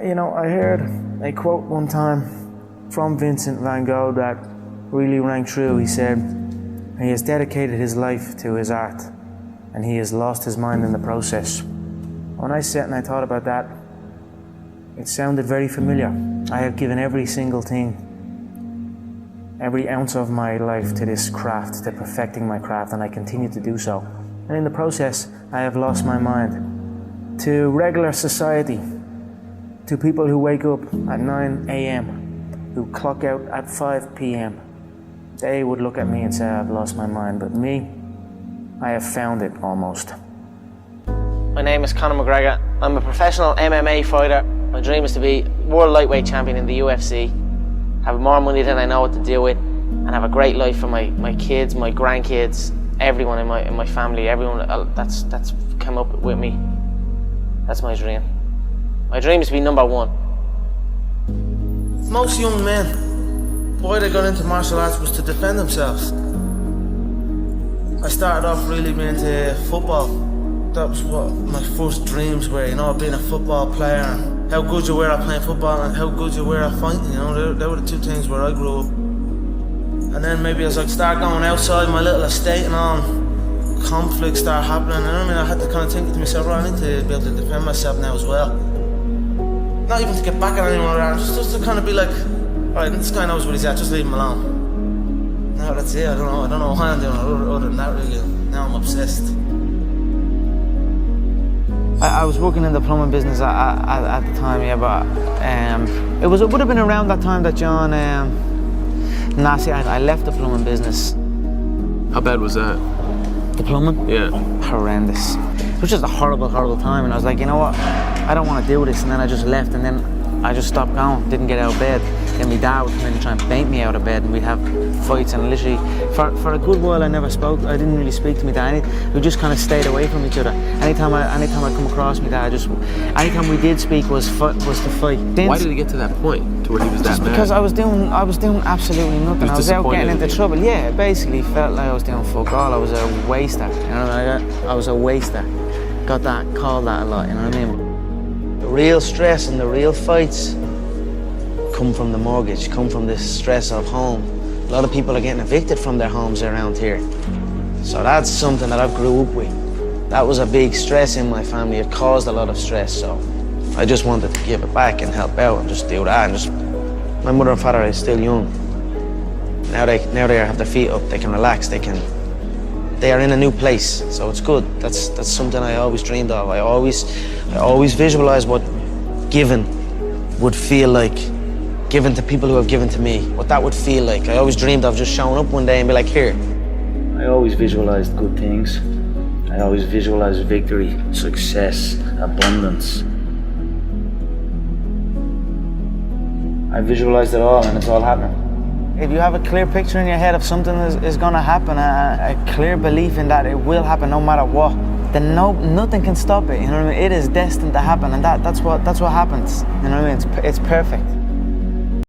You know, I heard a quote one time from Vincent van Gogh that really rang true. He said, he has dedicated his life to his art and he has lost his mind in the process. When I sat and I thought about that, it sounded very familiar. I have given every single thing, every ounce of my life to this craft, to perfecting my craft, and I continue to do so. And in the process, I have lost my mind to regular society, to people who wake up at 9 a.m., who clock out at 5 p.m. They would look at me and say, I've lost my mind, but me, I have found it almost. My name is Conor McGregor. I'm a professional MMA fighter. My dream is to be world lightweight champion in the UFC, have more money than I know what to do with, and have a great life for my kids, my grandkids, everyone in my family, everyone that's come up with me. That's my dream. My dream is to be number one. Most young men, why they got into martial arts was to defend themselves. I started off really being into football. That was what my first dreams were, you know, being a football player, and how good you were at playing football and how good you were at fighting, you know, they were the two things where I grew up. And then maybe as I start going outside my little estate and all, conflicts start happening, and I mean, I had to kind of think to myself, right, I need to be able to defend myself now as well. Not even to get back at anyone around, just to kind of be like, alright, this guy knows what he's at, just leave him alone. Now that's it, I don't know why I'm doing it other than that really. Now I'm obsessed. I was working in the plumbing business at the time, yeah, but it would have been around that time that John, I left the plumbing business. How bad was that? The plumbing? Yeah. Horrendous. It was just a horrible, horrible time, and I was like, you know what, I don't want to do this, and then I just left, and then I just stopped going, didn't get out of bed. Then my dad would come in and try and bait me out of bed, and we'd have fights, and literally, for a good while I never spoke. I didn't really speak to my dad. We just kind of stayed away from each other. Anytime I come across my dad, anytime we did speak was to fight. Why did it get to that point, to where he was that mad? Because I was doing absolutely nothing. I was out getting into trouble. Yeah, basically felt like I was doing fuck all. I was a waster. You know what I mean? I was a waster. Got that, called that a lot. You know what I mean? The real stress and the real fights come from the mortgage, come from this stress of home. A lot of people are getting evicted from their homes around here. So that's something that I grew up with. That was a big stress in my family. It caused a lot of stress, so I just wanted to give it back and help out and just do that. My mother and father are still young. Now they have their feet up, they can relax, they are in a new place, so it's good. That's something I always dreamed of. I always visualized what giving would feel like. Given to people who have given to me, what that would feel like. I always dreamed of just showing up one day and be like, here. I always visualized good things. I always visualized victory, success, abundance. I visualized it all, and it's all happening. If you have a clear picture in your head of something is going to happen, a clear belief in that it will happen no matter what, then nothing can stop it. You know what I mean? It is destined to happen, and that's what happens. You know what I mean? It's perfect.